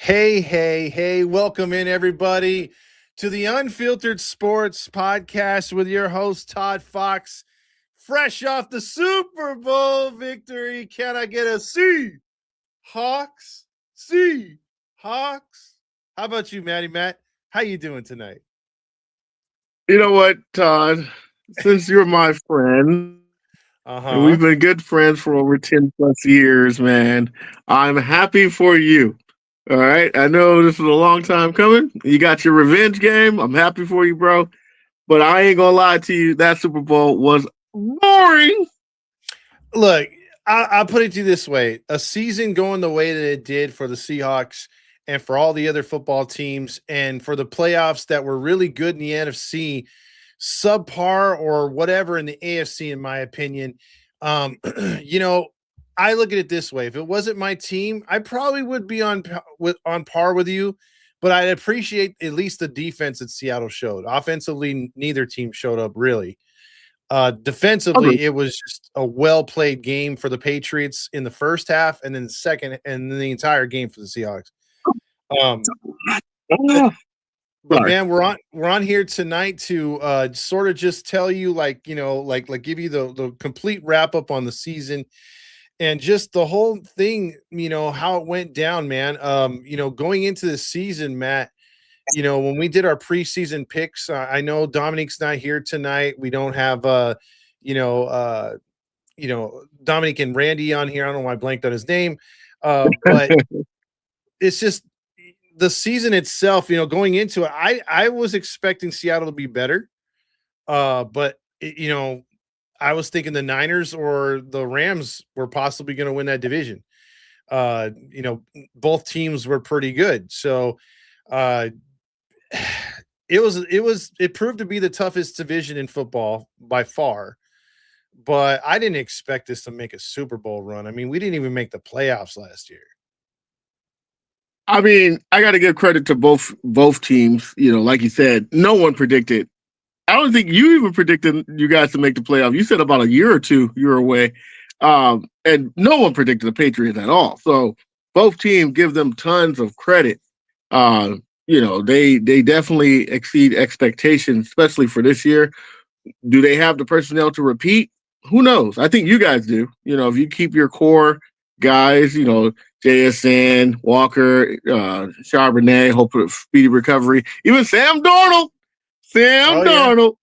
Hey, welcome in everybody to the Unfiltered Sports Podcast with your host, Todd Fox. Fresh off the Super Bowl victory, can I get a C? Hawks? C? Hawks? How about you, Matty Matt? How you doing tonight? You know what, Todd? Since you're my friend and we've Uh-huh. been good friends for over 10 plus years, man, I'm happy for you. All right. I know this was a long time coming. You got your revenge game. I'm happy for you, bro. But I ain't going to lie to you. That Super Bowl was boring. Look, I'll put it to you this way. A season going the way that it did for the Seahawks and for all the other football teams and for the playoffs that were really good in the NFC, subpar or whatever in the AFC, in my opinion. Um, you know, I look at it this way. If it wasn't my team, I probably would be on par with you, but I'd appreciate at least the defense that Seattle showed. Offensively, neither team showed up really. Okay. Defensively, it was just a well played game for the Patriots in the first half, and then the second, and then the entire game for the Seahawks. Um, but, Ah, but sorry. man, we're on here tonight to sort of just tell you, like give you the complete wrap up on the season and just the whole thing, how it went down, man. Going into the season, Matt. When we did our preseason picks, I know Dominique's not here tonight. We don't have you know, uh, Dominic and Randy on here. I don't know why I blanked on his name. But it's just the season itself, going into it, I was expecting Seattle to be better. But I was thinking the Niners or the Rams were possibly going to win that division. Both teams were pretty good. So uh it proved to be the toughest division in football by far, but I didn't expect us to make a Super Bowl run. I mean, we didn't even make the playoffs last year. I mean, I got to give credit to both teams. Like you said, no one predicted. I don't think you even predicted you guys to make the playoff. You said about a year or two you were away, and no one predicted the Patriots at all. So both teams give them tons of credit. They definitely exceed expectations, especially for this year. Do they have the personnel to repeat? Who knows? I think you guys do. If you keep your core guys, JSN, Walker, Charbonnet, hope for a speedy recovery. Even Sam Darnold. Sam Oh yeah. Darnold.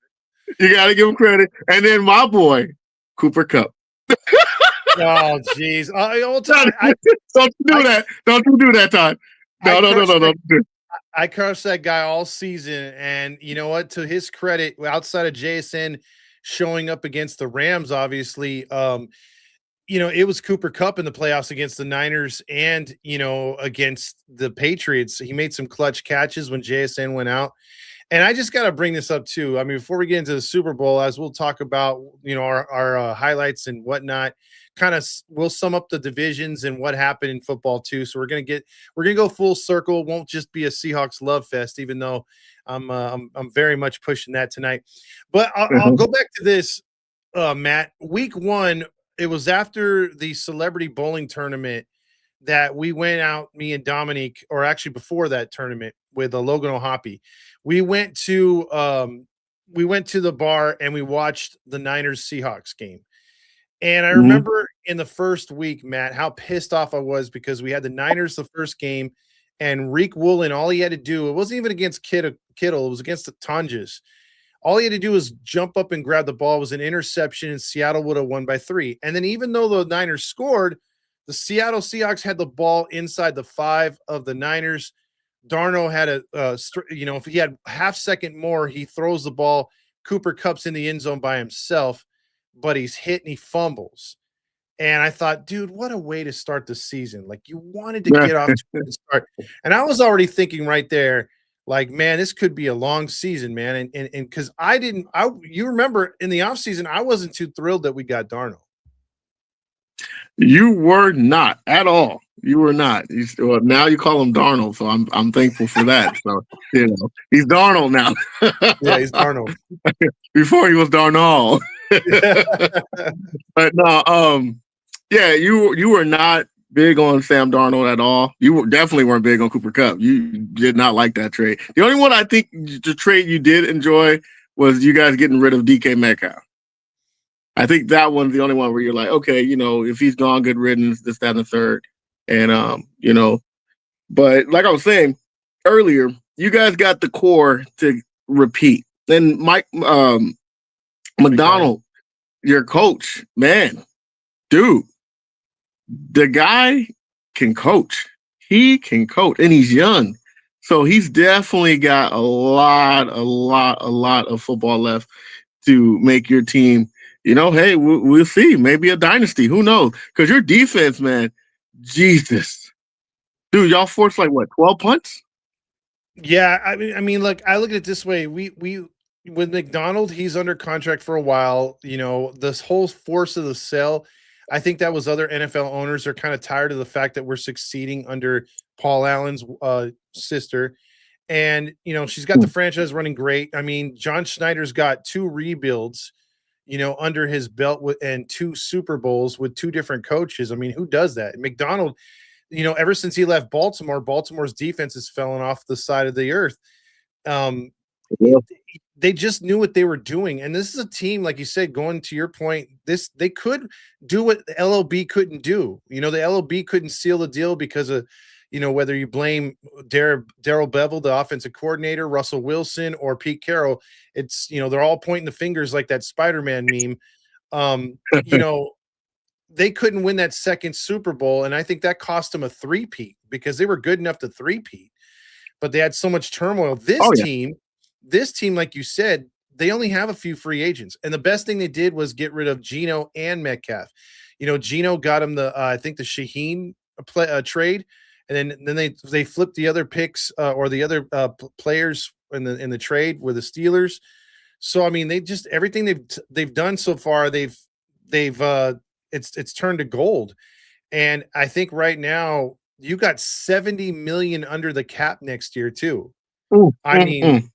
You got to give him credit. And then my boy, Cooper Cup. Oh jeez. Don't you do I that. Don't you do that, Todd. I No, no, no, crushed no, that no. I crushed that guy all season, and you know what? To his credit, outside of JSN showing up against the Rams, obviously, it was Cooper Cup in the playoffs against the Niners and, against the Patriots. He made some clutch catches when JSN went out. And I just got to bring this up too. I mean, before we get into the Super Bowl, as we'll talk about, our highlights and whatnot, we'll sum up the divisions and what happened in football too. So we're gonna go full circle. It won't just be a Seahawks love fest, even though I'm very much pushing that tonight. But I'll Mhm. go back to this, Matt. Week one, it was after the celebrity bowling tournament that we went out, me and Dominique, or actually before that tournament with Logan O'Hoppy. We went to the bar and we watched the Niners Seahawks game. And I Mhm. remember in the first week, Matt, how pissed off I was because we had the Niners the first game, and Reek Woolen, all he had to do, it wasn't even against Kittle, it was against the Tonjes. All he had to do was jump up and grab the ball. It was an interception, and Seattle would have won by 3. And then even though the Niners scored, the Seattle Seahawks had the ball inside the 5 of the Niners. Darno had if he had half second more, he throws the ball. Cooper Kupp's in the end zone by himself, but he's hit and he fumbles. And I thought, dude, what a way to start the season. Like, you wanted to get off to a good start. And I was already thinking right there, like, man, this could be a long season, man. And because you remember in the offseason, I wasn't too thrilled that we got Darno. You were not at all. You were not. Well, now you call him Darnold, so I'm thankful for that. So he's Darnold now. Yeah, he's Darno. Before he was Darnold. But no, yeah, you were not big on Sam Darnold at all. Definitely weren't big on Cooper Kupp. You did not like that trade. The only one I think the trade you did enjoy was you guys getting rid of DK Metcalf. I think that one's the only one where you're like, okay, if he's gone, good riddance, this, that, and the third. And, but like I was saying earlier, you guys got the core to repeat. And Mike McDonald, your coach, man, dude, the guy can coach. He can coach, and he's young. So he's definitely got a lot of football left to make your team, hey, we'll see. Maybe a dynasty. Who knows? Because your defense, man, Jesus. Dude, y'all forced 12 punts? Yeah, I mean, look, I look at it this way. We with McDonald, he's under contract for a while. This whole force of the sell, I think that was other NFL owners are kind of tired of the fact that we're succeeding under Paul Allen's sister. And, she's got the franchise running great. I mean, John Schneider's got 2 rebuilds, under his belt and 2 Super Bowls with 2 different coaches. I mean, who does that? McDonald, ever since he left Baltimore, Baltimore's defense has fallen off the side of the earth. They just knew what they were doing. And this is a team, like you said, going to your point, they could do what the LOB couldn't do. The LOB couldn't seal the deal because of, whether you blame Darrell Bevel, the offensive coordinator, Russell Wilson, or Pete Carroll, it's, they're all pointing the fingers like that Spider-Man meme. They couldn't win that second Super Bowl, and I think that cost them a three-peat because they were good enough to three-peat, but they had so much turmoil. This team, like you said, they only have a few free agents, and the best thing they did was get rid of Geno and Metcalf. Geno got him the I think the Shaheen trade, and then they flipped the other picks or the other players in the trade with the Steelers. So I mean, they just everything they've done so far, they've it's turned to gold. And I think right now you got 70 million under the cap next year too. I mean,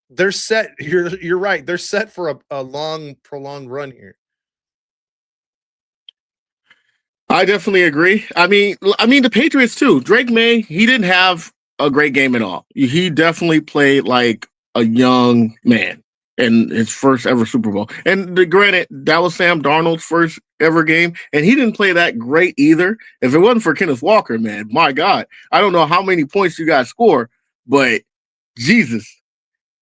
they're set. You're right. They're set for a long, prolonged run here. I definitely agree. I mean, the Patriots too. Drake May, he didn't have a great game at all. He definitely played like a young man in his first ever Super Bowl. And granted, that was Sam Darnold's first ever game, and he didn't play that great either. If it wasn't for Kenneth Walker, man, my God, I don't know how many points you guys score, but Jesus,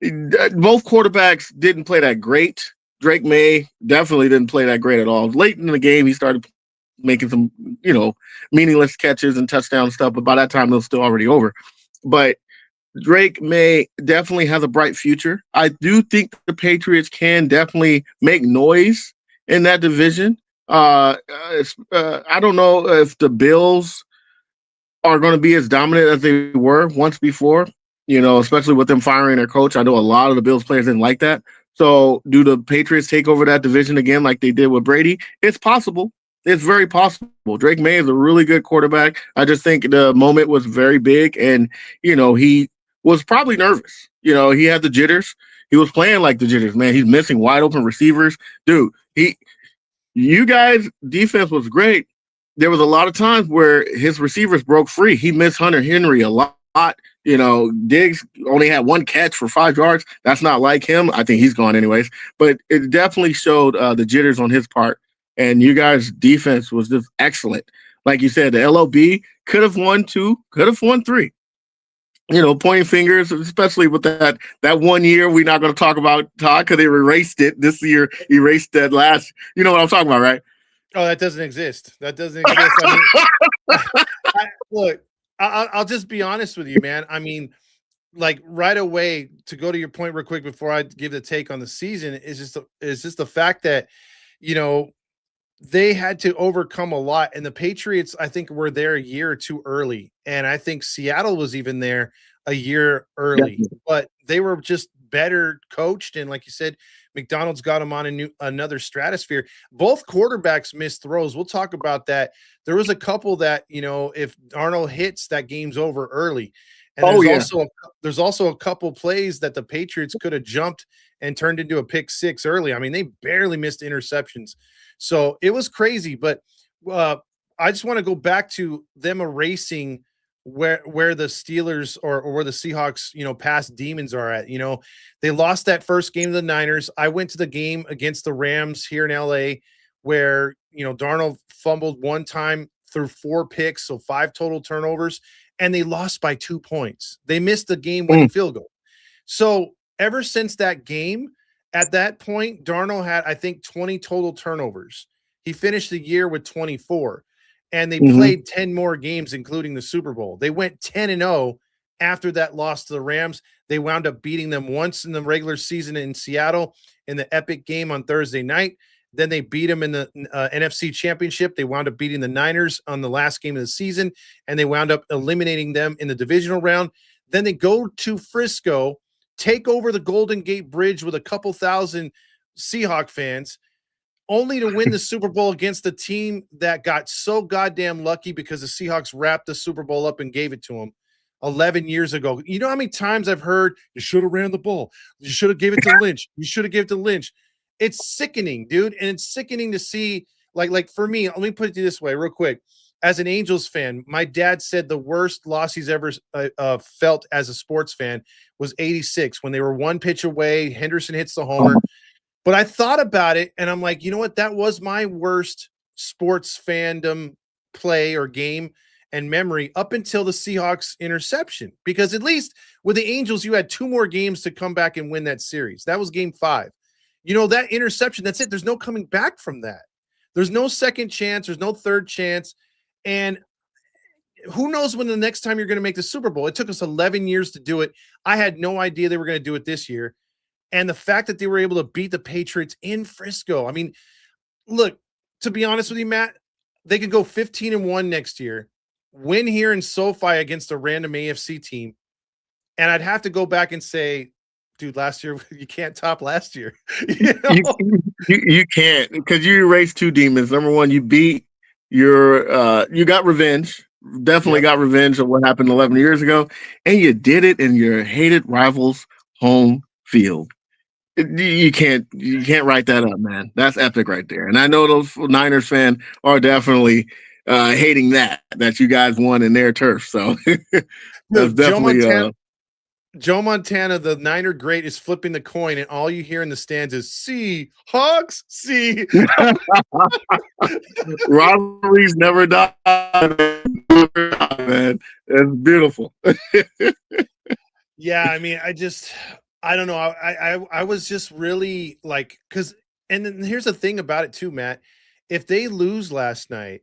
both quarterbacks didn't play that great. Drake May definitely didn't play that great at all. Late in the game, he started making some, meaningless catches and touchdown stuff, but by that time, it was still already over. But Drake May definitely has a bright future. I do think the Patriots can definitely make noise in that division. I don't know if the Bills are going to be as dominant as they were once before, especially with them firing their coach. I know a lot of the Bills players didn't like that. So do the Patriots take over that division again like they did with Brady? It's possible. It's very possible. Drake May is a really good quarterback. I just think the moment was very big, and, he was probably nervous. He had the jitters. He was playing like the jitters, man. He's missing wide open receivers. Dude, you guys' defense was great. There was a lot of times where his receivers broke free. He missed Hunter Henry a lot. Diggs only had 1 catch for 5 yards. That's not like him. I think he's gone anyways. But it definitely showed the jitters on his part. And you guys' defense was just excellent. Like you said, the LOB could have won 2, could have won 3. Pointing fingers, especially with that 1 year we're not going to talk about, Todd, because they erased it. This year erased that last. You know what I'm talking about, right? Oh, that doesn't exist. That doesn't exist. I mean, look, I'll just be honest with you, man. I mean, like right away, to go to your point real quick before I give the take on the season, is just the fact that, they had to overcome a lot. And the Patriots, I think, were there a year or 2 early. And I think Seattle was even there a year early. But they were just better coached. And like you said, McDonald's got them on another stratosphere. Both quarterbacks missed throws. We'll talk about that. There was a couple that, if Arnold hits, that game's over early. And there's also a couple plays that the Patriots could have jumped and turned into a pick 6 early. I mean, they barely missed interceptions. So it was crazy. But I just want to go back to them erasing where the Steelers or where the Seahawks, past demons are at. They lost that first game to the Niners. I went to the game against the Rams here in LA where, Darnold fumbled one time through 4 picks, so 5 total turnovers, and they lost by 2 points. They missed the game-winning field goal. So ever since that game, at that point, Darnold had, I think, 20 total turnovers. He finished the year with 24, and they played 10 more games, including the Super Bowl. They went 10-0 after that loss to the Rams. They wound up beating them once in the regular season in Seattle in the epic game on Thursday night. Then they beat them in the NFC Championship. They wound up beating the Niners on the last game of the season, and they wound up eliminating them in the divisional round. Then they go to Frisco, take over the Golden Gate Bridge with a couple thousand Seahawk fans, only to win the Super Bowl against the team that got so goddamn lucky because the Seahawks wrapped the Super Bowl up and gave it to them 11 years ago. You know how many times I've heard, you should have ran the ball. You should have gave it to Lynch. You should have gave it to Lynch. It's sickening, dude. And it's sickening to see, like for me, let me put it this way real quick. As an Angels fan, my dad said the worst loss he's ever felt as a sports fan was 86 when they were 1 pitch away. Henderson hits the homer. But I thought about it, and I'm like, you know what? That was my worst sports fandom play or game and memory up until the Seahawks interception. Because at least with the Angels, you had 2 more games to come back and win that series. That was game 5. That interception, that's it. There's no coming back from that. There's no second chance. There's no third chance. And who knows when the next time you're going to make the Super Bowl? It took us 11 years to do it. I had no idea they were going to do it this year. And the fact that they were able to beat the Patriots in Frisco. I mean, look, to be honest with you, Matt, they could go 15-1 next year, win here in SoFi against a random AFC team. And I'd have to go back and say, dude, last year, you can't top last year. You can't, because you erased 2 demons. Number one, you beat you got revenge. Definitely got revenge of what happened 11 years ago. And you did it in your hated rivals' home field. You can't write that up, man. That's epic right there. And I know those Niners fans are definitely hating that you guys won in their turf. So that's definitely Joe Montana, the Niner great, is flipping the coin, and all you hear in the stands is Seahawks, see. Rivalries never die, man. It's beautiful. Yeah, I mean, I don't know. I was just really like, and then here's the thing about it too, Matt. If they lose last night,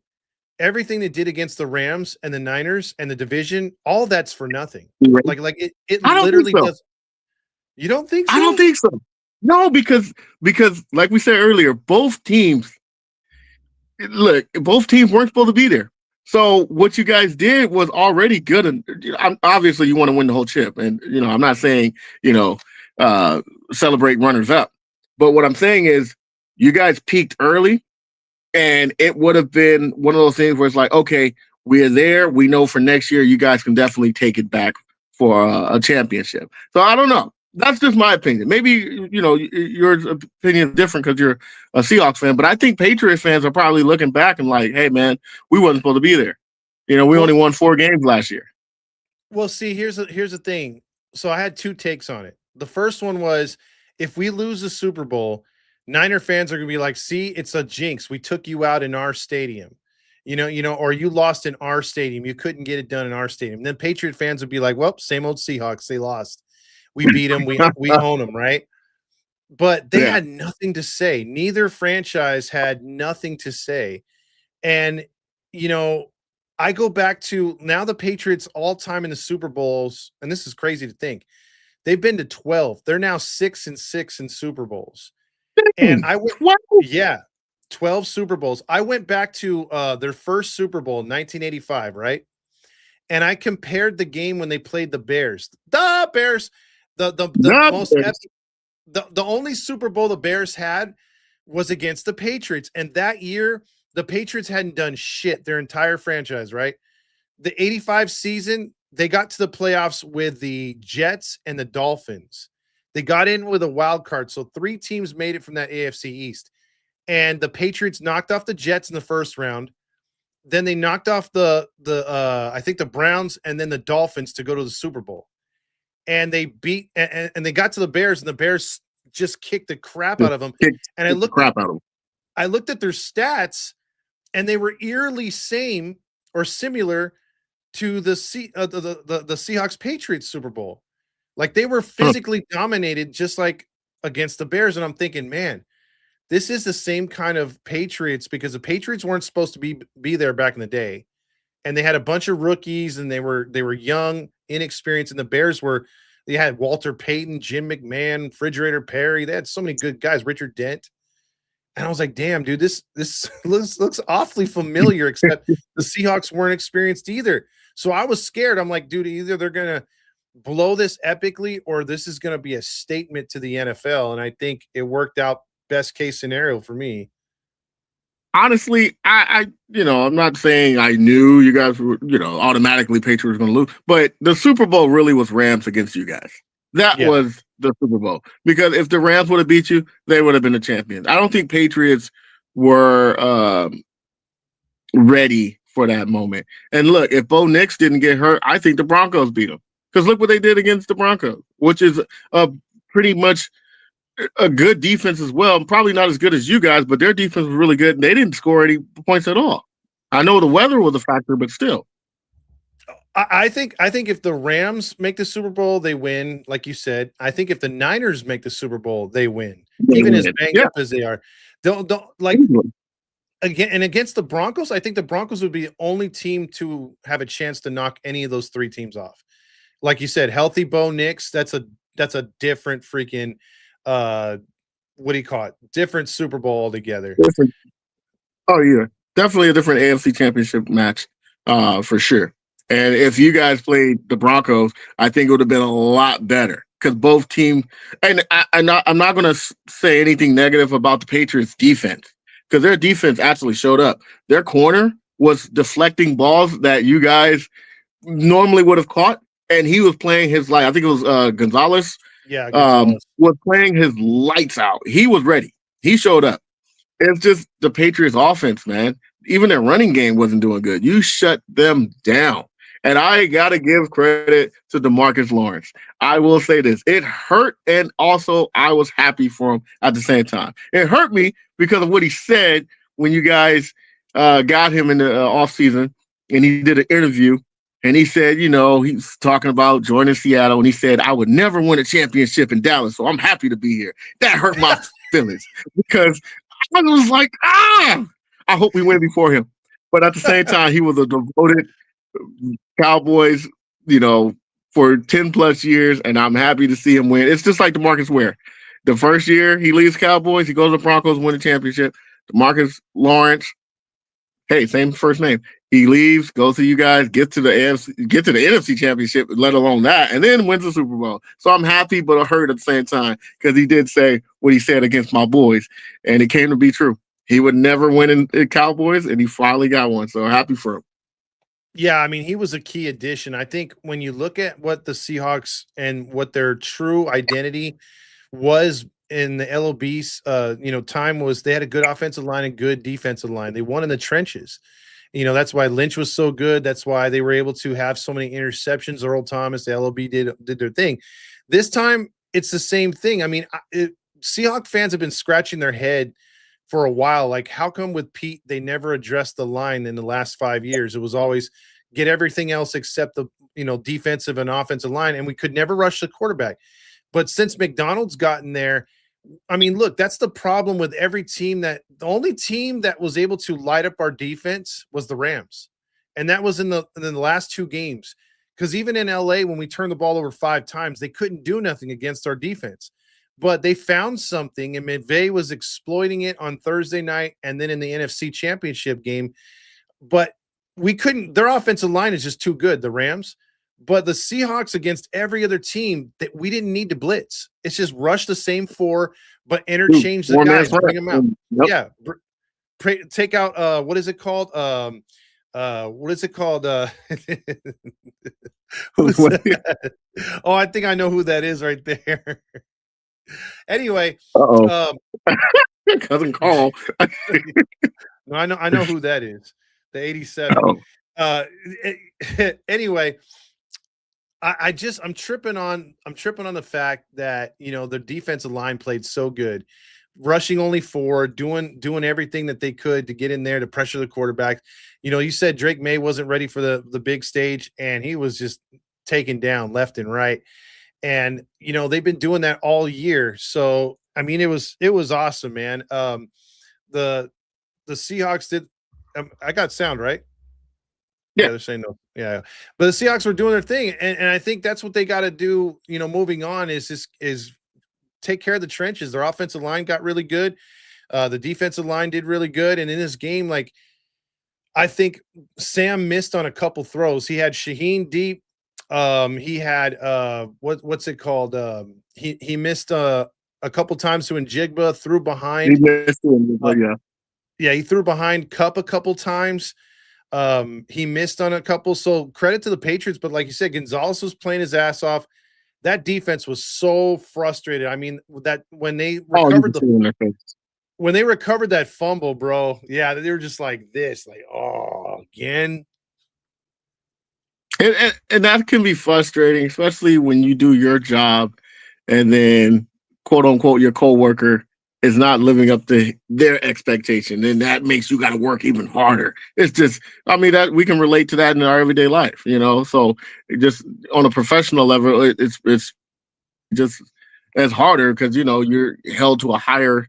everything they did against the Rams and the Niners and the division, all that's for nothing. Like it literally does. You don't think so? I don't think so. No, because like we said earlier, both teams weren't supposed to be there. So what you guys did was already good. And obviously you want to win the whole chip. And, I'm not saying, celebrate runners up. But what I'm saying is you guys peaked early, and it would have been one of those things where it's like, okay, we're there. We know for next year, you guys can definitely take it back for a championship. So I don't know. That's just my opinion. Maybe, your opinion is different because you're a Seahawks fan, but I think Patriots fans are probably looking back and like, hey, man, we wasn't supposed to be there. We only won 4 games last year. Well, see, here's the thing. So I had 2 takes on it. The first one was, if we lose the Super Bowl, Niner fans are going to be like, see, it's a jinx. We took you out in our stadium, or you lost in our stadium. You couldn't get it done in our stadium. And then Patriot fans would be like, well, same old Seahawks. They lost. We beat them. We own them, right? But they had nothing to say. Neither franchise had nothing to say. And, I go back to now the Patriots all time in the Super Bowls, and this is crazy to think. They've been to 12. They're now 6-6 in Super Bowls. And I went, 12 Super Bowls. I went back to their first Super Bowl in 1985, right? And I compared the game when they played the Bears. The Bears, the only Super Bowl the Bears had was against the Patriots. And that year, the Patriots hadn't done shit their entire franchise, right? The 85 season, they got to the playoffs with the Jets and the Dolphins. They got in with a wild card. So 3 teams made it from that AFC East. And the Patriots knocked off the Jets in the first round. then they knocked off the I think the Browns and then the Dolphins to go to the Super Bowl. And they beat and they got to the Bears, and the Bears just kicked the crap out of them. And Kick the crap out of them. I looked at their stats, and they were eerily same or similar to the Seahawks Patriots Super Bowl. Like they were physically dominated, just like against the Bears. And I'm thinking, man, this is the same kind of Patriots, because the Patriots weren't supposed to be there back in the day, and they had a bunch of rookies, and they were young, inexperienced, and the Bears they had Walter Payton, Jim McMahon, Refrigerator Perry. They had so many good guys, Richard Dent. And I was like, damn, dude, this looks awfully familiar, except the Seahawks weren't experienced either. So I was scared. I'm like, dude, either they're going to blow this epically, or this is going to be a statement to the NFL. And I think it worked out best case scenario for me. Honestly, I'm not saying I knew you guys were, automatically Patriots were going to lose, but the Super Bowl really was Rams against you guys. That was the Super Bowl, because if the Rams would have beat you, they would have been the champions. I don't think Patriots were ready for that moment. And look, if Bo Nix didn't get hurt, I think the Broncos beat them, because look what they did against the Broncos, which is pretty much a good defense as well. Probably not as good as you guys, but their defense was really good, and they didn't score any points at all. I know the weather was a factor, but still. I think if the Rams make the Super Bowl, they win, like you said. I think if the Niners make the Super Bowl, they win. Even as banged up as they are. Don't like again, and against the Broncos, I think the Broncos would be the only team to have a chance to knock any of those three teams off. Like you said, healthy Bo Nix, that's a different freaking what do you call it? Different Super Bowl altogether. Different. Oh yeah, definitely a different AFC Championship match, for sure. And if you guys played the Broncos, I think it would have been a lot better, because both teams. And I'm not going to say anything negative about the Patriots' defense, because their defense actually showed up. Their corner was deflecting balls that you guys normally would have caught, and he was playing his I think it was Gonzalez. Yeah, was playing his lights out. He was ready. He showed up. It's just the Patriots offense, man. Even their running game wasn't doing good. You shut them down. And I got to give credit to DeMarcus Lawrence. I will say this. It hurt, and also I was happy for him at the same time. It hurt me because of what he said when you guys got him in the offseason, and he did an interview. And he said, he's talking about joining Seattle, and he said, I would never win a championship in Dallas, so I'm happy to be here. That hurt my feelings, because I was like, I hope we win before him. But at the same time, he was a devoted Cowboys, for 10 plus years, and I'm happy to see him win. It's just like DeMarcus Ware. The first year he leaves Cowboys, he goes to the Broncos, win a championship. DeMarcus Lawrence, hey, same first name. He leaves, goes to you guys, get to the NFC Championship, let alone that, and then wins the Super Bowl. So I'm happy, but I hurt at the same time, because he did say what he said against my boys, and it came to be true. He would never win in Cowboys, and he finally got one. So happy for him. Yeah, I mean, he was a key addition. I think when you look at what the Seahawks and what their true identity was in the LOB's, time was, they had a good offensive line and good defensive line. They won in the trenches. That's why Lynch was so good. That's why they were able to have so many interceptions. Earl Thomas, the LOB did their thing. This time, it's the same thing. I mean, Seahawks fans have been scratching their head for a while. Like, how come with Pete, they never addressed the line in the last 5 years? It was always get everything else except the, defensive and offensive line. And we could never rush the quarterback. But since McDonald's gotten there, I mean, look, that's the problem with every team. That the only team that was able to light up our defense was the Rams. And that was in the last two games. Because even in LA, when we turned the ball over 5 times, they couldn't do nothing against our defense. But they found something, and McVay was exploiting it on Thursday night and then in the NFC Championship game. But we couldn't – their offensive line is just too good, the Rams. But the Seahawks, against every other team, that we didn't need to blitz. It's just rush the same 4, but interchange the guys, bring them out. Yep. Yeah. Take out what is it called? What is it called? Who's that? Oh, I think I know who that is right there. Anyway, cousin Carl. No, I know who that is. the 87. Oh, Uh, anyway, I'm tripping on the fact that the defensive line played so good, rushing only 4, doing everything that they could to get in there to pressure the quarterback. You said Drake May wasn't ready for the big stage, and he was just taken down left and right. And they've been doing that all year. So I mean, it was awesome, man. The Seahawks did. I got sound right. Yeah, yeah. they're saying no. Yeah, but the Seahawks were doing their thing, and I think that's what they got to do. Moving on is take care of the trenches. Their offensive line got really good. The defensive line did really good, and in this game, like I think Sam missed on a couple throws. He had Shaheen deep. He had what's it called? He missed a couple times to Njigba, threw He behind. missed him, but yeah. Yeah, he threw behind Cup a couple times. He missed on a couple. So credit to the Patriots, but like you said, Gonzalez was playing his ass off. That defense was so frustrated. I mean, that when they Oh, you recovered can see it in their face. when they recovered that fumble, bro, yeah, they were just like this, like, oh, again. And that can be frustrating, especially when you do your job and then quote unquote your coworker is not living up to their expectation. Then that makes you gotta work even harder. It's just I mean that we can relate to that in our everyday life, So just on a professional level, it's just as harder because you're held to a higher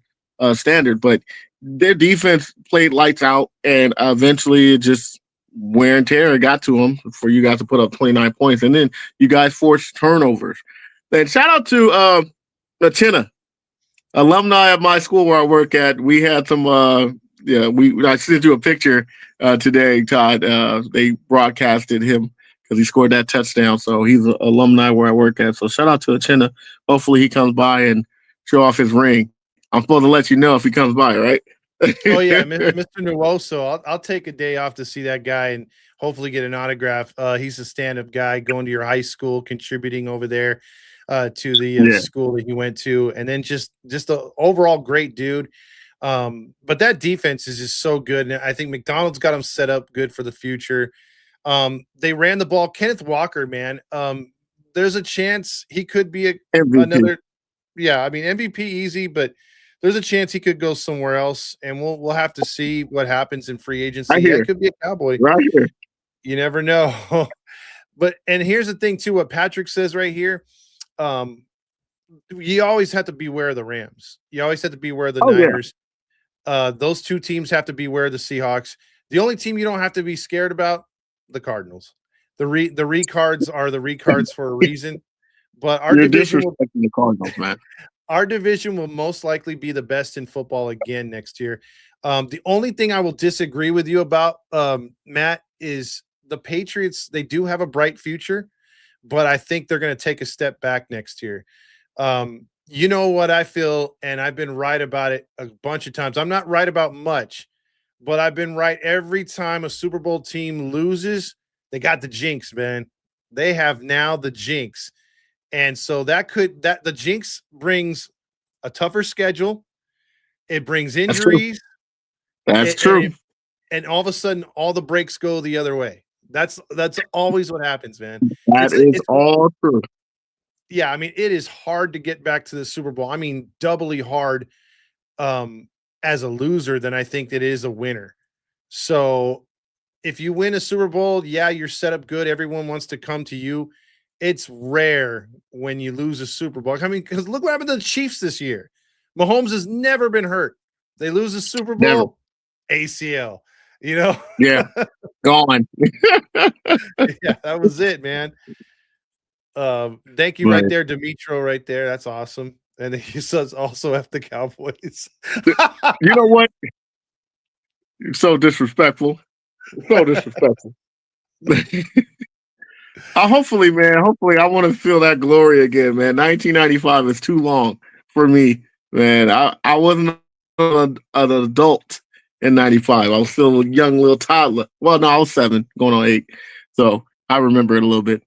standard. But their defense played lights out, and eventually it just wear and tear got to them for you guys to put up 29 points, and then you guys forced turnovers. And shout out to Latina, alumni of my school where I work at. We had some. I sent you a picture today, Todd. They broadcasted him because he scored that touchdown. So he's an alumni where I work at. So shout out to Achena. Hopefully he comes by and show off his ring. I'm supposed to let you know if he comes by, right? Oh yeah, Mr. Nuoso. I'll take a day off to see that guy and hopefully get an autograph. He's a stand-up guy going to your high school, contributing over there to the Yeah. school that he went to, and then just the overall great dude. But that defense is just so good, and I think McDonald's got him set up good for the future. They ran the ball. Kenneth Walker, man. There's a chance he could be another. Yeah, I mean MVP easy, but there's a chance he could go somewhere else, and we'll have to see what happens in free agency. Yeah, it could be a Cowboy. Right here. You never know. And here's the thing too, what Patrick says right here. You always have to beware of the Rams. You always have to beware of the Niners. Yeah. Those two teams have to beware of the Seahawks. The only team you don't have to be scared about, the Cardinals. The recards are the recards for a reason. But our division disrespecting the Cardinals, man. Our division will most likely be the best in football again next year. The only thing I will disagree with you about, Matt, is the Patriots. They do have a bright future, but I think they're going to take a step back next year. You know what I feel, and I've been right about it a bunch of times. I'm not right about much, but I've been right every time a Super Bowl team loses. They got the jinx, man. They have now the jinx. And so that the jinx brings a tougher schedule. It brings injuries. That's true. And all of a sudden, all the breaks go the other way. That's always what happens, man. It's all true. Yeah, I mean, it is hard to get back to the Super Bowl. I mean, doubly hard as a loser than I think it is a winner. So if you win a Super Bowl, yeah, you're set up good. Everyone wants to come to you. It's rare when you lose a Super Bowl. I mean, because look what happened to the Chiefs this year. Mahomes has never been hurt. They lose a Super Bowl, never. ACL, Yeah, gone. Yeah, that was it, man. Thank you right there, Demetro, right there. That's awesome. And he says also F the Cowboys. You know what? You're so disrespectful. So disrespectful. Hopefully, man. Hopefully, I want to feel that glory again, man. 1995 is too long for me, man. I wasn't an adult in 95. I was still a young little toddler. Well, no, I was 7, going on 8. So I remember it a little bit.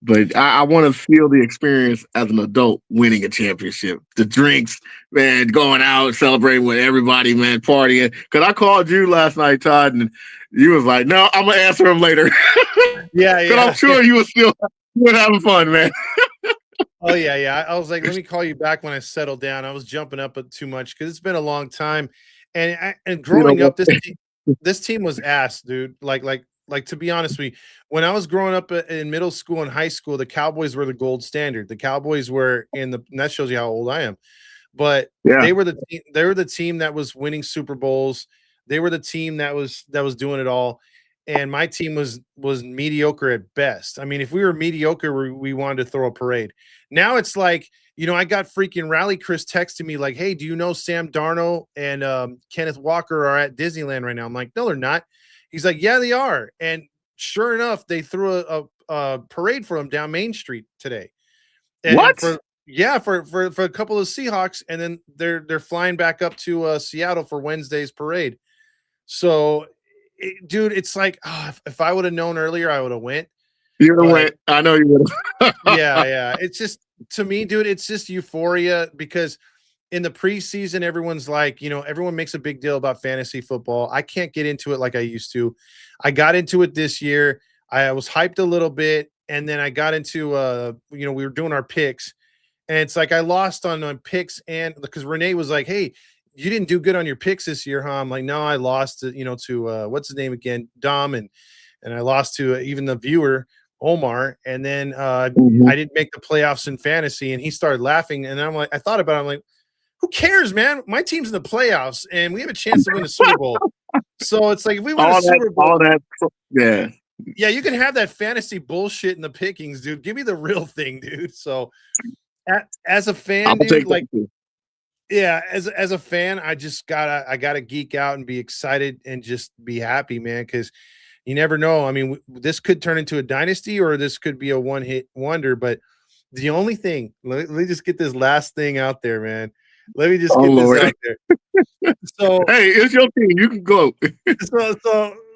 But I want to feel the experience as an adult winning a championship. The drinks, man, going out, celebrating with everybody, man, partying. Because I called you last night, Todd, and you was like, no, I'm going to answer him later. Yeah, Because I'm yeah, yeah. sure you were having fun, man. Oh yeah, yeah. I was like, let me call you back when I settle down. I was jumping up too much because it's been a long time, and You know growing what? up, this team was ass, dude. Like to be honest with you, when I was growing up in middle school and high school, the Cowboys were the gold standard. The Cowboys were in the. And that shows you how old I am. But Yeah. they were the team that was winning Super Bowls. They were the team that was doing it all. And my team was mediocre at best. I mean, if we were mediocre, we wanted to throw a parade. Now it's like, I got freaking Rally Chris texting me like, "Hey, do you know Sam Darnold and Kenneth Walker are at Disneyland right now?" I'm like, "No, they're not." He's like, "Yeah, they are." And sure enough, they threw a parade for them down Main Street today. And What? for yeah, for a couple of Seahawks, and then they're flying back up to Seattle for Wednesday's parade. So, dude, it's like, if I would have known earlier, I would have went. You would have But went. I know you would have. yeah, yeah, it's just to me, dude, it's just euphoria because in the preseason, everyone's like, everyone makes a big deal about fantasy football. I can't get into it like I used to. I got into it this year. I was hyped a little bit, and then I got into we were doing our picks, and it's like I lost on picks, and because Renee was like, "Hey, you didn't do good on your picks this year, huh?" I'm like, "No, I lost to what's his name again, Dom, and I lost to even the viewer Omar, and then Mhm. I didn't make the playoffs in fantasy." And he started laughing, and I'm like, I thought about it, I'm like, who cares, man? My team's in the playoffs, and we have a chance to win a Super Bowl. So it's like if we win a Super Bowl, All that. Yeah. yeah, you can have that fantasy bullshit in the pickings, dude. Give me the real thing, dude. So as a fan, I'll dude, take like, that too. yeah, as a fan, I gotta geek out and be excited and just be happy, man, because you never know. I mean, this could turn into a dynasty or this could be a one hit wonder. But the only thing, let me just get this last thing out there, man. Let me just Oh get this Lord. out there. So, Hey, it's your team. You can go.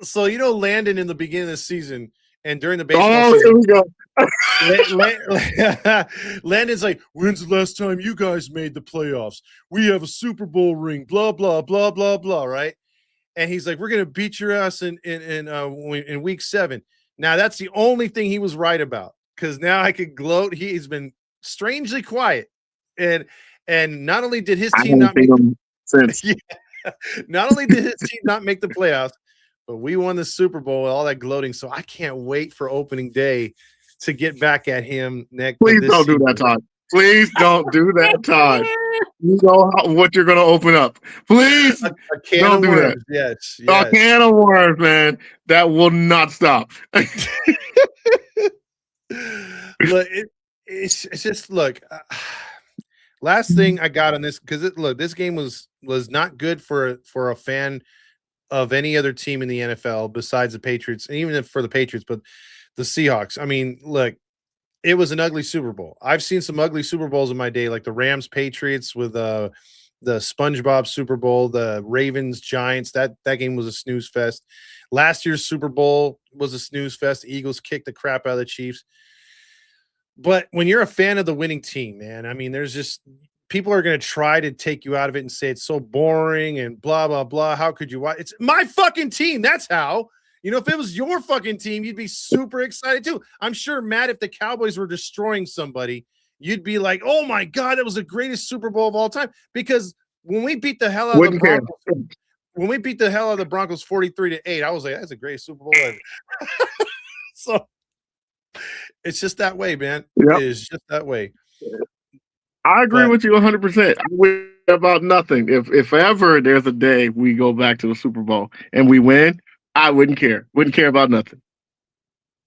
so Landon in the beginning of the season and during the baseball Oh, here season, we go. Landon's like, "When's the last time you guys made the playoffs? We have a Super Bowl ring, blah blah blah blah blah." Right? And he's like, "We're gonna beat your ass in week 7." Now that's the only thing he was right about because now I could gloat. He's been strangely quiet, and not only did his I team haven't not seen make them since. yeah, not only did his team not make the playoffs, but we won the Super Bowl with all that gloating. So I can't wait for opening day to get back at him Please this don't do that, season. Todd. Please don't do that, Todd. You know what you're going to open up. Please A can don't of do that. worms. Yes, A yes. can of worms, man. That will not stop. Look, it's just look. Last thing I got on this because look, this game was not good for a fan of any other team in the NFL besides the Patriots, and even for the Patriots, but the Seahawks. I mean, look, it was an ugly Super Bowl. I've seen some ugly Super Bowls in my day, like the Rams Patriots with the SpongeBob Super Bowl, the Ravens Giants. That game was a snooze fest. Last year's Super Bowl was a snooze fest. The Eagles kicked the crap out of the Chiefs. But when you're a fan of the winning team, man, I mean, there's just people are going to try to take you out of it and say it's so boring and blah blah blah. How could you watch? It's my fucking team. That's how. If it was your fucking team, you'd be super excited too. I'm sure, Matt, if the Cowboys were destroying somebody, you'd be like, "Oh my god, that was the greatest Super Bowl of all time." Because when we beat the hell out of the Wouldn't care. Broncos, 43-8, I was like, "That's the greatest Super Bowl ever." So it's just that way, man. Yep. It is just that way. I agree But with you 100%. I worry about nothing. If ever there's a day we go back to the Super Bowl and we win, I wouldn't care. Wouldn't care about nothing.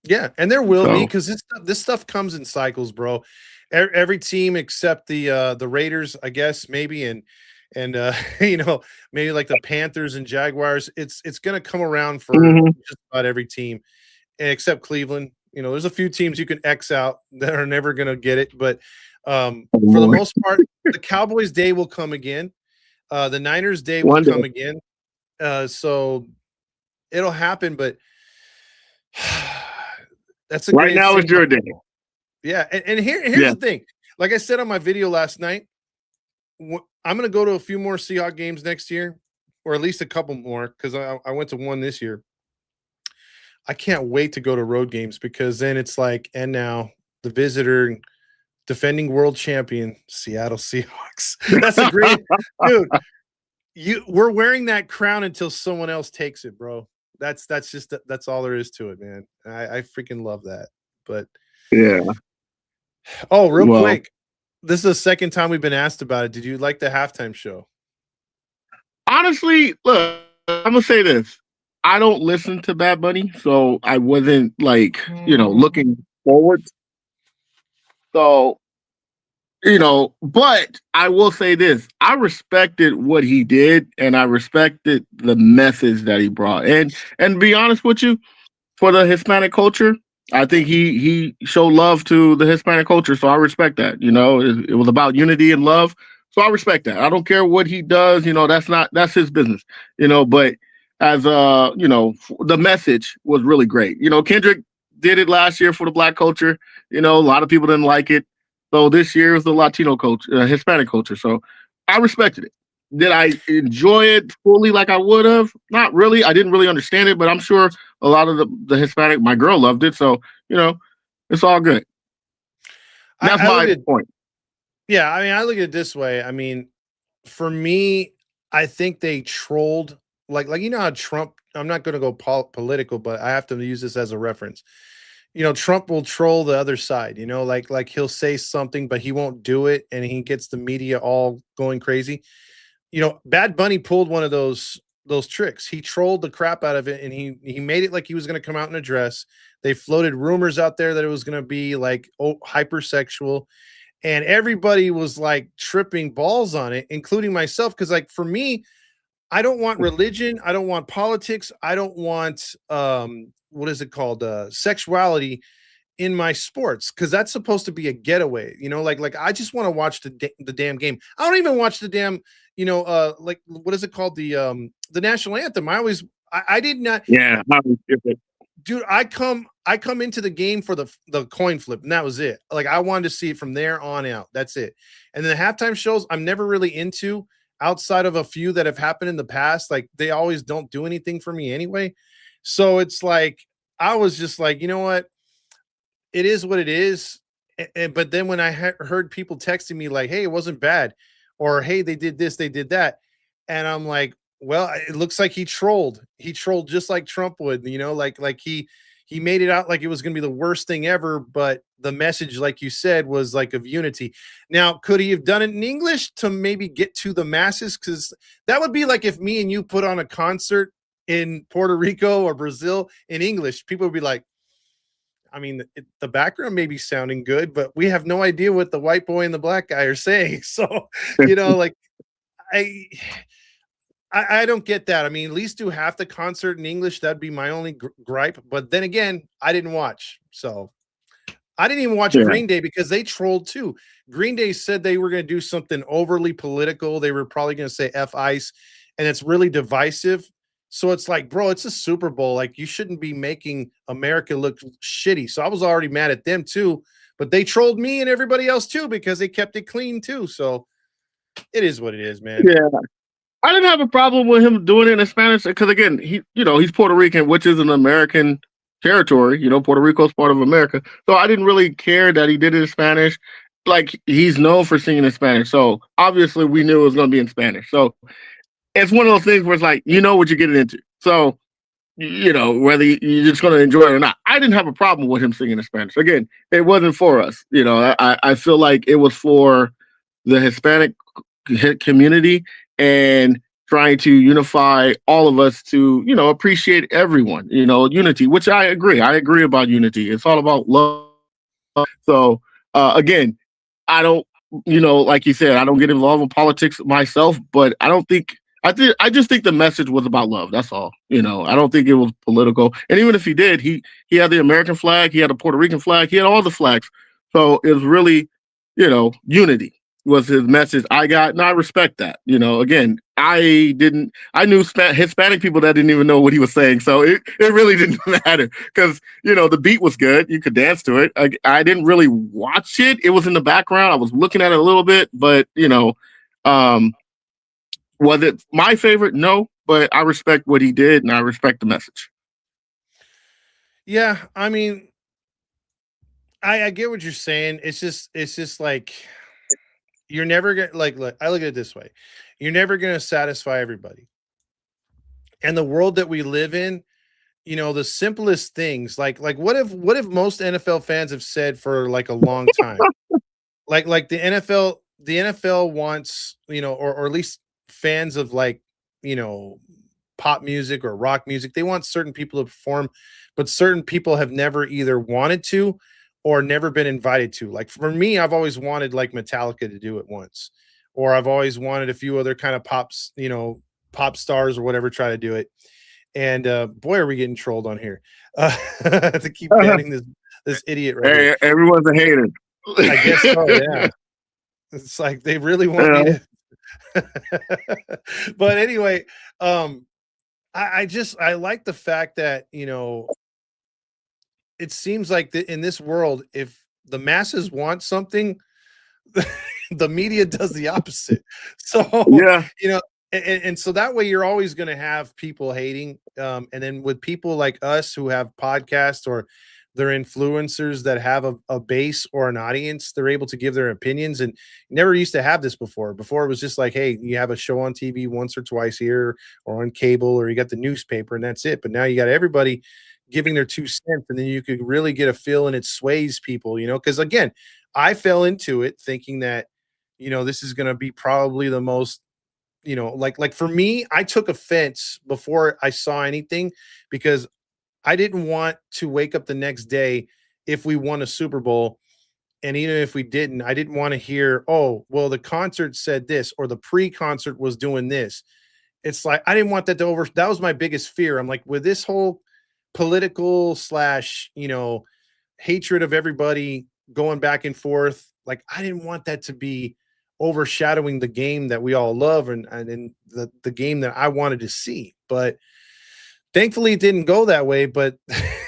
yeah, and there will be So because this stuff comes in cycles, bro. Every team except the Raiders, I guess, maybe, and maybe like the Panthers and Jaguars. It's gonna come around for mhm. just about every team except Cleveland. There's a few teams you can X out that are never gonna get it, but Oh, for the Lord. most part, the Cowboys' day will come again. The Niners' day will One day. come again. So it'll happen, but that's the Right greatest now thing is your day. Yeah, and here's Yeah. the thing. Like I said on my video last night, I'm going to go to a few more Seahawks games next year, or at least a couple more, because I went to one this year. I can't wait to go to road games because then it's like, and now the visitor, defending world champion, Seattle Seahawks. That's a great dude. We're wearing that crown until someone else takes it, bro. That's just that's all there is to it, man. I freaking love that. But Yeah. oh, real Well, quick, this is the second time we've been asked about it. Did you like the halftime show? honestly, look, I'm gonna say this. I don't listen to Bad Bunny, so I wasn't like, looking forward. So, but I will say this. I respected what he did and I respected the message that he brought. And to be honest with you, for the Hispanic culture, I think he showed love to the Hispanic culture, so I respect that. It was about unity and love, so I respect that. I don't care what he does. That's his business. But as the message was really great. Kendrick did it last year for the Black culture. A lot of people didn't like it, so this year is the Latino culture, Hispanic culture. So I respected it. Did I enjoy it fully like I would have? Not really. I didn't really understand it, but I'm sure a lot of the Hispanic, my girl loved it. So, it's all good. That's I look my at it. point. Yeah, I mean, I look at it this way. I mean, for me, I think they trolled like how Trump. I'm not going to go political, but I have to use this as a reference. Trump will troll the other side. Like he'll say something, but he won't do it, and he gets the media all going crazy. Bad Bunny pulled one of those tricks. He trolled the crap out of it, and he made it like he was going to come out in a dress. They floated rumors out there that it was going to be like hypersexual, and everybody was like tripping balls on it, including myself. Because like for me, I don't want religion, I don't want politics, I don't want what is it called, sexuality in my sports, because that's supposed to be a getaway. Like I just want to watch the damn game. I don't even watch the damn like what is it called, the national anthem. I did not. Yeah. Dude, I come into the game for the coin flip, and that was it. Like I wanted to see it from there on out. That's it. And then the halftime shows, I'm never really into, outside of a few that have happened in the past. Like they always don't do anything for me anyway. So it's like I was just like, you know what? It is what it is. But then when I heard people texting me like, "Hey, it wasn't bad," or "Hey, they did this, they did that," and I'm like, "Well, it looks like he trolled. He trolled just like Trump would, like he made it out like it was going to be the worst thing ever, but the message, like you said, was like of unity. Now, could he have done it in English to maybe get to the masses? Because that would be like if me and you put on a concert in Puerto Rico or Brazil in English. People would be like, I mean, the background may be sounding good, but we have no idea what the white boy and the black guy are saying. So, like I, I don't get that. I mean, at least do half the concert in English. That'd be my only gripe. But then again, I didn't watch, so I didn't even watch Yeah. Green Day because they trolled too. Green Day said they were going to do something overly political. They were probably going to say F ice, and it's really divisive. So it's like, bro, it's a Super Bowl. Like, you shouldn't be making America look shitty. So I was already mad at them too, but they trolled me and everybody else too because they kept it clean too. So it is what it is, man. Yeah. I didn't have a problem with him doing it in Spanish because again, he's Puerto Rican, which is an American territory. Puerto Rico's part of America, so I didn't really care that he did it in Spanish. Like he's known for singing in Spanish, so obviously we knew it was going to be in Spanish. So it's one of those things where it's like you know what you're getting into. So whether you're just going to enjoy it or not. I didn't have a problem with him singing in Spanish. Again, it wasn't for us. I feel like it was for the Hispanic community and trying to unify all of us to, appreciate everyone, unity, which I agree. I agree about unity. It's all about love. So, again, I don't, like you said, I don't get involved in politics myself, but I just think the message was about love. That's all. I don't think it was political. And even if he did, he had the American flag, he had a Puerto Rican flag, he had all the flags. So it was really, unity was his message I got, and I respect that. Again, I didn't. I knew Hispanic people that didn't even know what he was saying, so it really didn't matter because the beat was good. You could dance to it. I didn't really watch it. It was in the background. I was looking at it a little bit, but um, was it my favorite? No, but I respect what he did and I respect the message. Yeah, I mean, I get what you're saying. It's just like you're never gonna like look, I look at it this way. You're never gonna satisfy everybody. And the world that we live in, the simplest things, like what if most NFL fans have said for like a long time? Like the NFL wants, or at least fans of like, you know, pop music or rock music, they want certain people to perform, but certain people have never either wanted to or never been invited to. Like for me, I've always wanted like Metallica to do it once, or I've always wanted a few other kind of pop stars or whatever try to do it. And boy, are we getting trolled on here to keep banning this idiot right here. Hey, everyone's a hater. I guess so, yeah. It's like they really want me Yeah. to but anyway, um, I like the fact that, it seems like in this world, if the masses want something, the media does the opposite. So, Yeah. you know, and so that way you're always going to have people hating. And then with people like us who have podcasts or they're influencers that have a base or an audience, they're able to give their opinions. And never used to have this before. Before it was just like, hey, you have a show on TV once or twice here or on cable, or you got the newspaper and that's it. But now you got everybody giving their 2 cents, and then you could really get a feel and it sways people, because again, I fell into it thinking that, this is going to be probably the most, like for me, I took offense before I saw anything because I didn't want to wake up the next day if we won a Super Bowl. And even if we didn't, I didn't want to hear, oh, well, the concert said this or the pre-concert was doing this. It's like I didn't want that to over. That was my biggest fear. I'm like, with this whole political slash, hatred of everybody going back and forth, like I didn't want that to be overshadowing the game that we all love and the game that I wanted to see. But thankfully it didn't go that way. But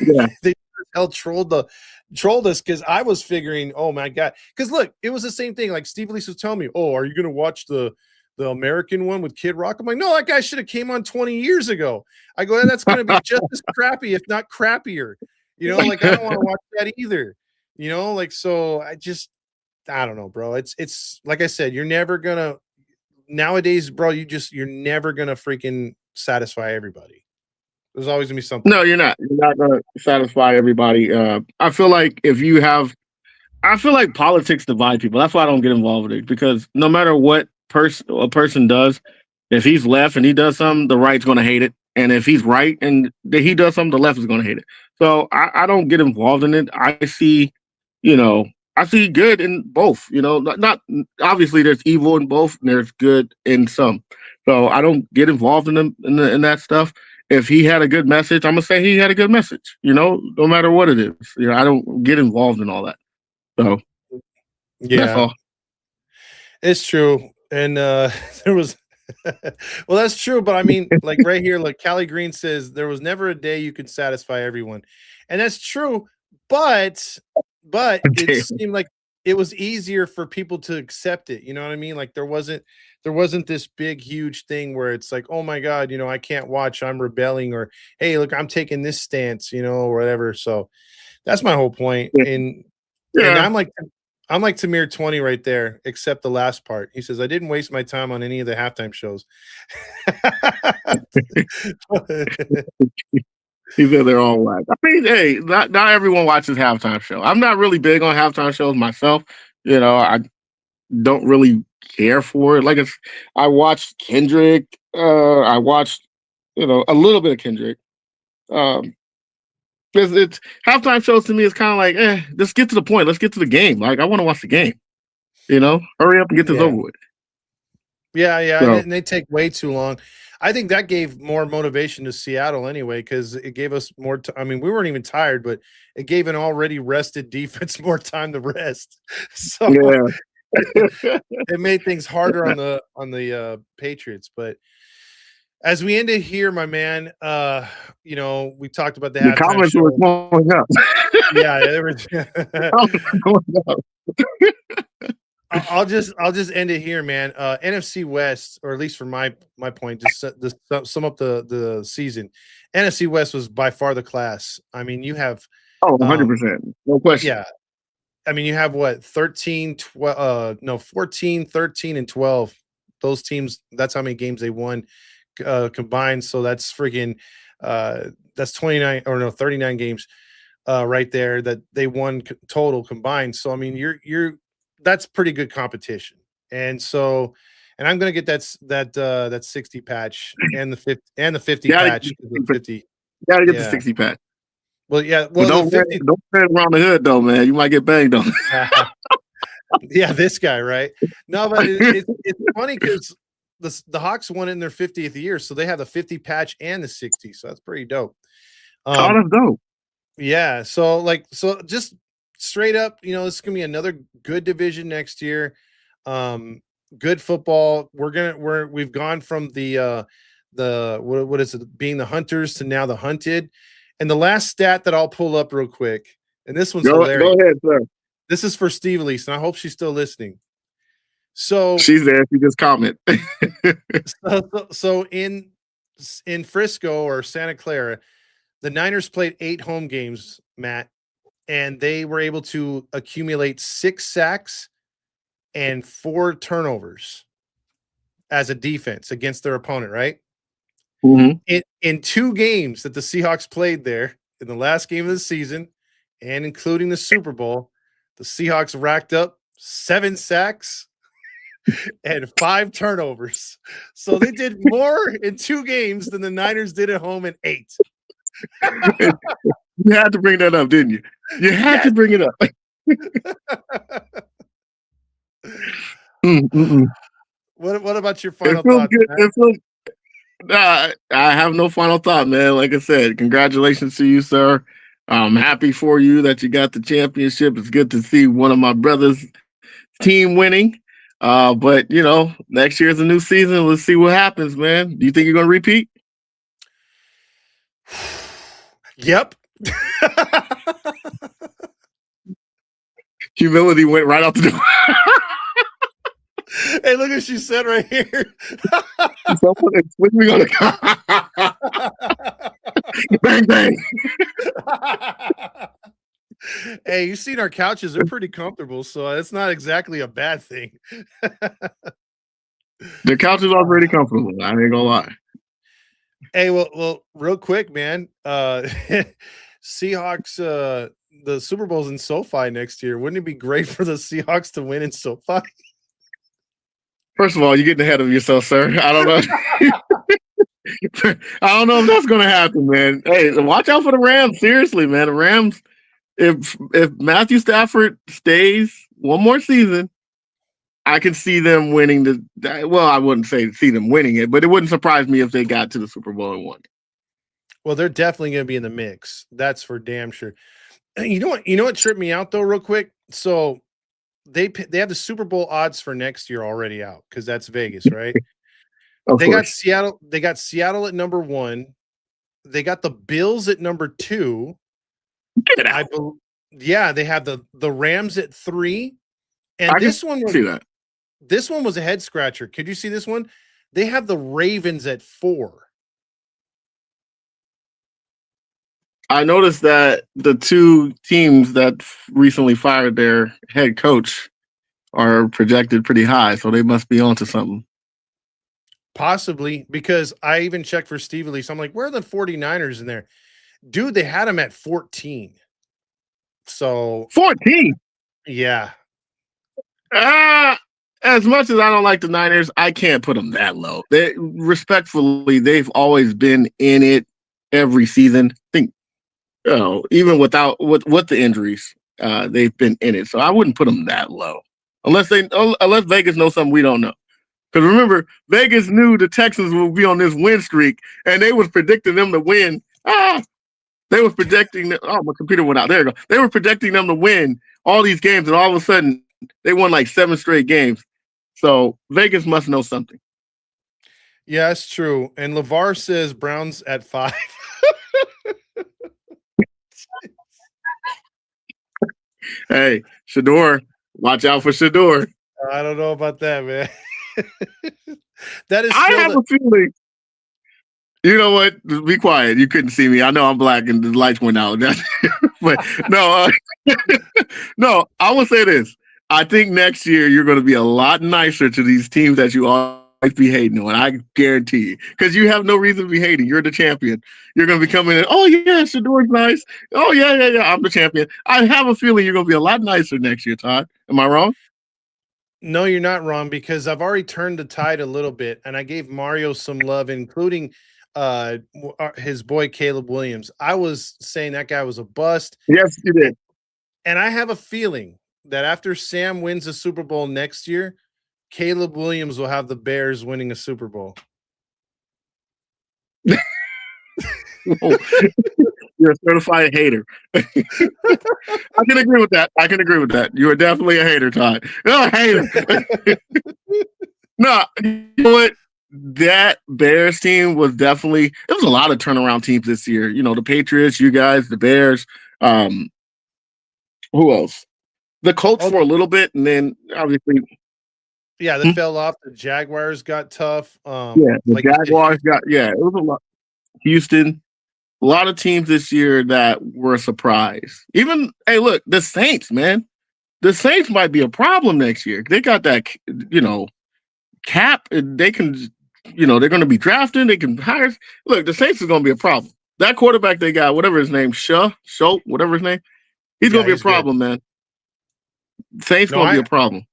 Yeah. they hell trolled us because I was figuring, oh my god, because look, it was the same thing. Like Steve Lease was telling me, oh, are you gonna watch the American one with Kid Rock? I'm like, no, that guy should have came on 20 years ago. I go, that's going to be just as crappy, if not crappier. Like I don't want to watch that either. Like so I don't know, bro. It's like I said, you're never gonna nowadays, bro. You're never gonna freaking satisfy everybody. There's always gonna be something. No, you're not. You're not going to satisfy everybody. I feel like I feel like politics divide people. That's why I don't get involved in it because no matter what a person does, if he's left and he does something, the right's going to hate it, and if he's right and he does something, the left is going to hate it. So I don't get involved in it. You know, I see good in both. Not obviously there's evil in both, and there's good in some. So I don't get involved in them in that stuff. If he had a good message, I'm gonna say he had a good message. No matter what it is. I don't get involved in all that. So that's Yeah, all. it's true. And there was well, that's true, but I mean, like right here, like Callie Green says, there was never a day you could satisfy everyone. And that's true, but it Damn. seemed like it was easier for people to accept it. You know what I mean? Like there wasn't this big huge thing where it's like, oh my God, I can't watch, I'm rebelling, or hey, look, I'm taking this stance, or whatever. So that's my whole point. And Yeah. I'm like Tamir 20 right there, except the last part. He says, I didn't waste my time on any of the halftime shows. He said they're all whack. I mean, hey, not everyone watches halftime show. I'm not really big on halftime shows myself. I don't really care for it. I watched Kendrick. I watched, a little bit of Kendrick. Um, it's halftime shows to me is kind of like, let's get to the point. Let's get to the game. Like I want to watch the game. Hurry up and get this Yeah. over with. Yeah, yeah, So and they take way too long. I think that gave more motivation to Seattle anyway, because it gave us more. I mean, we weren't even tired, but it gave an already rested defense more time to rest. So yeah, it made things harder on the Patriots. But as we end it here, my man, we talked about the The halftime comments were show. going up. Yeah, Comments were going up. I'll just end it here, man. NFC West, or at least from my point, just sum up the season. NFC West was by far the class. I mean, you have 100%. No question. yeah. I mean, you have what 13, 12, no 14, 13, and 12. Those teams. That's how many games they won combined. So that's freaking that's 29 or no 39 games right there that they won total combined. So I mean, you're that's pretty good competition. And so, and I'm gonna get that 60 patch and the 50 patch. The 50. Gotta get the Yeah. 60 patch. Well, yeah. But Well, the 50. don't wear it around the hood though, man. You might get banged on. Yeah, this guy, right? No, but it's funny because the Hawks won it in their 50th year, so they have the 50 patch and the 60. So that's pretty dope. Oh, that's dope. Yeah. So just straight up, this is gonna be another good division next year. Good football. We've gone from the what is it, being the hunters to now the hunted. And the last stat that I'll pull up real quick, and this one's hilarious. Go ahead, sir. This is for Steve Elise, and I hope she's still listening. So she's there. She just comment. so in Frisco or Santa Clara, the Niners played 8 home games, Matt, and they were able to accumulate 6 sacks and 4 turnovers as a defense against their opponent, right? Mm-hmm. In 2 games that the Seahawks played there, in the last game of the season, and including the Super Bowl, the Seahawks racked up 7 sacks and 5 turnovers. So they did more in 2 games than the Niners did at home in 8. You had to bring that up, didn't you? You had to bring it up. What about your final thoughts? I have no final thought, man. Like I said, congratulations to you, sir. I'm happy for you that you got the championship. It's good to see one of my brother's team winning. But next year's a new season. Let's see what happens, man. Do you think you're gonna repeat? Yep. Humility went right out the door. Hey, look what she said right here. Someone on bang bang. Hey, you've seen our couches; they're pretty comfortable, so it's not exactly a bad thing. The couches are pretty comfortable. I ain't gonna lie. Hey, well, real quick, man. Seahawks, the Super Bowl's in SoFi next year. Wouldn't it be great for the Seahawks to win in SoFi? First of all, you're getting ahead of yourself, sir. I don't know. I don't know if that's going to happen, man. Hey, watch out for the Rams. Seriously, man. The Rams, if Matthew Stafford stays one more season, I can see them winning well, I wouldn't say see them winning it, but it wouldn't surprise me if they got to the Super Bowl and won. Well, they're definitely going to be in the mix. That's for damn sure. You know what tripped me out though, real quick. So they have the Super Bowl odds for next year already out because that's Vegas, right? They got Seattle. They got Seattle at number 1. They got the Bills at number 2. Get it out. Yeah, they have the Rams at 3. And this one was a head scratcher. Could you see this one? They have the Ravens at 4. I noticed that the 2 teams that recently fired their head coach are projected pretty high, so they must be onto something. Possibly, because I even checked for Steve Elise. I'm like, where are the 49ers in there? Dude, they had them at 14. So 14? Yeah. As much as I don't like the Niners, I can't put them that low. Respectfully, they've always been in it every season. I think even with the injuries, they've been in it. So I wouldn't put them that low, unless Vegas knows something we don't know. Because remember, Vegas knew the Texans would be on this win streak, and they was predicting them to win. They was projecting. Oh, my computer went out. There you go. They were projecting them to win all these games, and all of a sudden, They won like 7 straight games. So Vegas must know something. Yeah, that's true. And LeVar says Browns at 5. Hey, Shador, watch out for Shador. I don't know about that, man. That is I still have a feeling. You know what? Be quiet. You couldn't see me. I know I'm black and the lights went out. But no, no. I will say this. I think next year you're going to be a lot nicer to these teams that you always be hating on. I guarantee you, because you have no reason to be hating. You're the champion. You're going to be coming in. Oh yeah, Shador's nice. Oh yeah. I'm the champion. I have a feeling you're going to be a lot nicer next year, Todd. Am I wrong? No, you're not wrong because I've already turned the tide a little bit, and I gave Mario some love, including his boy Caleb Williams. I was saying that guy was a bust, Yes, you did. and I have a feeling that after Sam wins the Super Bowl next year, Caleb Williams will have the Bears winning a Super Bowl. You're a certified hater. I can agree with that. You are definitely a hater, Todd. No, a hater. No, you know what? That Bears team was definitely. It was a lot of turnaround teams this year. You know, the Patriots, you guys, the Bears. Um, who else? The Colts for a little bit, and then obviously, yeah, they fell off. The Jaguars got tough. The Jaguars got. Yeah, it was a lot. Houston. A lot of teams this year that were a surprise. Even, hey, look, the Saints, man. The Saints might be a problem next year. They got that, cap. They can, they're going to be drafting. They can hire. Look, the Saints is going to be a problem. That quarterback they got, whatever his name, Schultz, whatever his name, he's going to be a problem, man. Saints going to be a problem.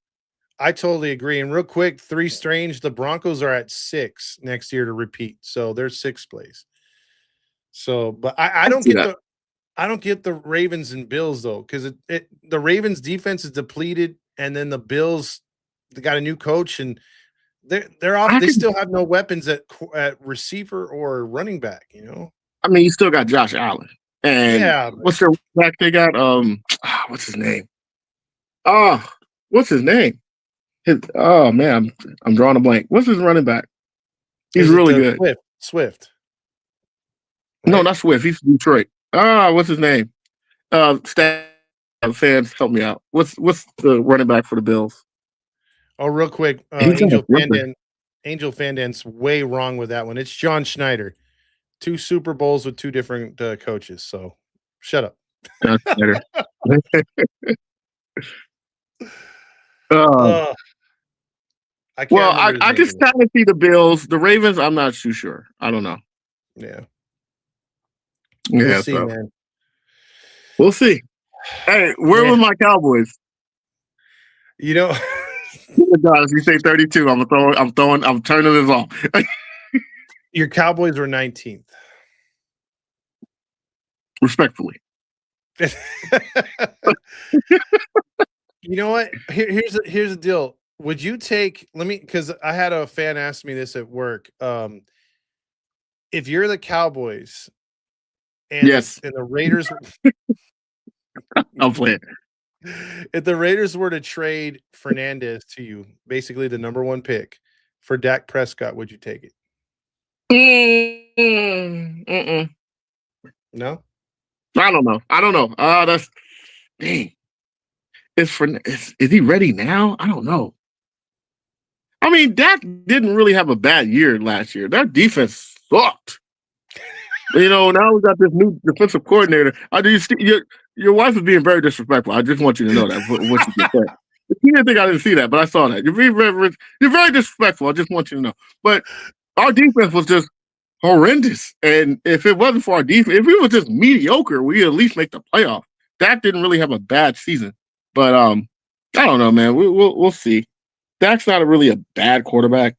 I totally agree. And real quick, 3 strange. The Broncos are at 6 next year to repeat, so they're 6th place. So, but I don't get the Ravens and Bills though, because the Ravens defense is depleted, and then the Bills they got a new coach and they're off. They still have no weapons at receiver or running back. I mean, you still got Josh Allen, and what's their back? They got what's his name? What's his name? Man, I'm drawing a blank. What's his running back? He's really good. Swift. No, not Swift. He's Detroit. What's his name? Fans, help me out. What's the running back for the Bills? Oh, real quick, Angel Fandan's way wrong with that one. It's John Schneider. 2 Super Bowls with 2 different coaches. So, shut up. John Schneider. I just kind of see the Bills. The Ravens, I'm not too sure. I don't know. Yeah. We'll see, man. We'll see. Hey, where were my Cowboys? You say 32. I'm turning this off. Your Cowboys were 19th. Respectfully. You know what? Here's the deal. Would you take because I had a fan ask me this at work. If you're the Cowboys and the Raiders I'm playing. If the Raiders were to trade Fernandez to you, basically the number 1 pick for Dak Prescott, would you take it? No? I don't know. That's dang. Is he ready now? I don't know. I mean, Dak didn't really have a bad year last year. That defense sucked. Now we got this new defensive coordinator. Your wife is being very disrespectful. I just want you to know that what you just said. You didn't think I didn't see that, but I saw that. You're very disrespectful. I just want you to know. But our defense was just horrendous. And if it wasn't for our defense, if we were just mediocre, we'd at least make the playoff. Dak didn't really have a bad season. But I don't know, man. We'll see. Dak's not really a bad quarterback.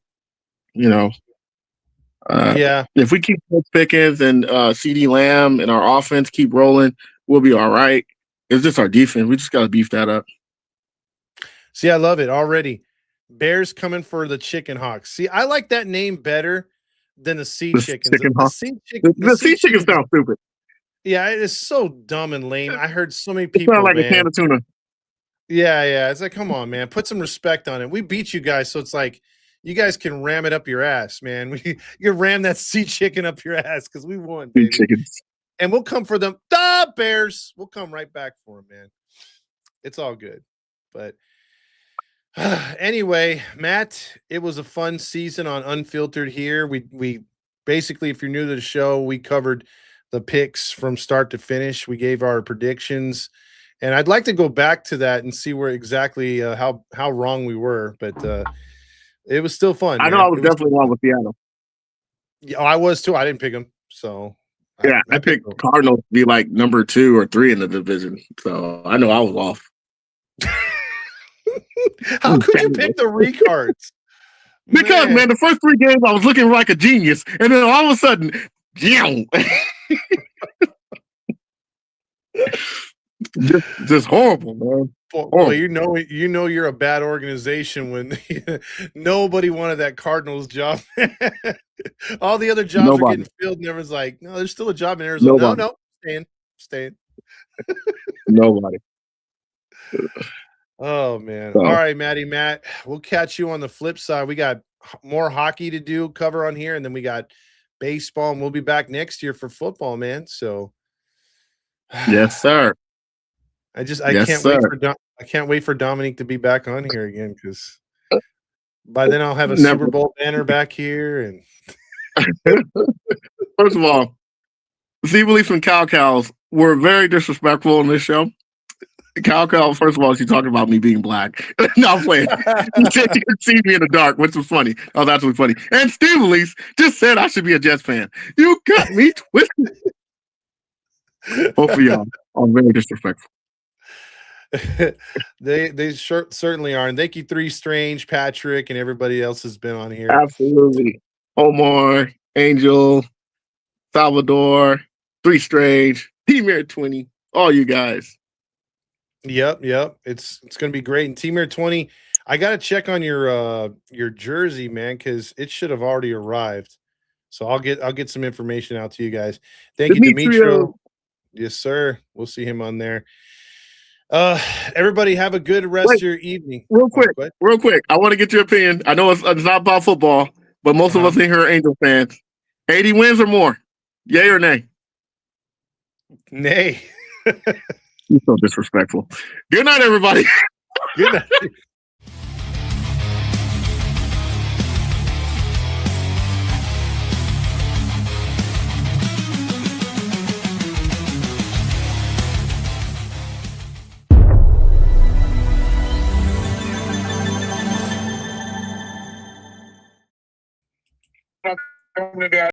If we keep Pickens and CeeDee Lamb and our offense keep rolling, we'll be all right. It's just our defense. We just got to beef that up. See, I love it already. Bears coming for the Chicken Hawks. See, I like that name better than the Sea Chickens. The Sea Chickens sound stupid. Yeah, it is so dumb and lame. I heard so many people. It sounds like a can of tuna. Yeah. It's like, come on, man, put some respect on it. We beat you guys, so it's like you guys can ram it up your ass, man. You can ram that sea chicken up your ass because we won, Big baby. chickens. And we'll come for them. The Bears. We'll come right back for them, man. It's all good. But anyway, Matt, it was a fun season on Unfiltered here. We basically, if you're new to the show, we covered the picks from start to finish. We gave our predictions, and I'd like to go back to that and see where exactly how wrong we were. But it was still fun, I know man. I was definitely wrong with Seattle. Yeah, I was too. I didn't pick them, so Yeah, I picked Cardinals to be like number 2 or 3 in the division. So I know I was off. How could you pick the recards? Because man, the first 3 games I was looking like a genius, and then all of a sudden, just horrible, man. Well, you know you're a bad organization when nobody wanted that Cardinals job. All the other jobs are getting filled, and everyone's like, "No, there's still a job in Arizona." Nobody. No, staying. Nobody. Oh man! So, all right, Matt, we'll catch you on the flip side. We got more hockey to cover on here, and then we got baseball, and we'll be back next year for football, man. So, yes, sir. I can't wait for Dominique to be back on here again because by then I'll have a Super Bowl banner back here. And first of all, Steve Leaf and Cows were very disrespectful on this show. Cow, first of all, she's talking about me being black. No, I'm playing. She said she could see me in the dark, which was funny. Oh, that's really funny. And Steve Leaf just said I should be a Jets fan. You got me twisted. Both of y'all are very disrespectful. They certainly are. And thank you, 3 Strange, Patrick, and everybody else has been on here. Absolutely. Omar, Angel, Salvador, 3 Strange, Team 20, all you guys. Yep. It's going to be great. And Team 20, I got to check on your jersey, man, because it should have already arrived. So I'll get some information out to you guys. Thank you, Demetrio. Yes, sir. We'll see him on there. Everybody have a good rest of your evening. Real quick. I want to get your opinion. I know it's not about football, but most of us in here are Angel fans. 80 wins or more. Yay or nay? Nay. You're so disrespectful. Good night, everybody. Good night.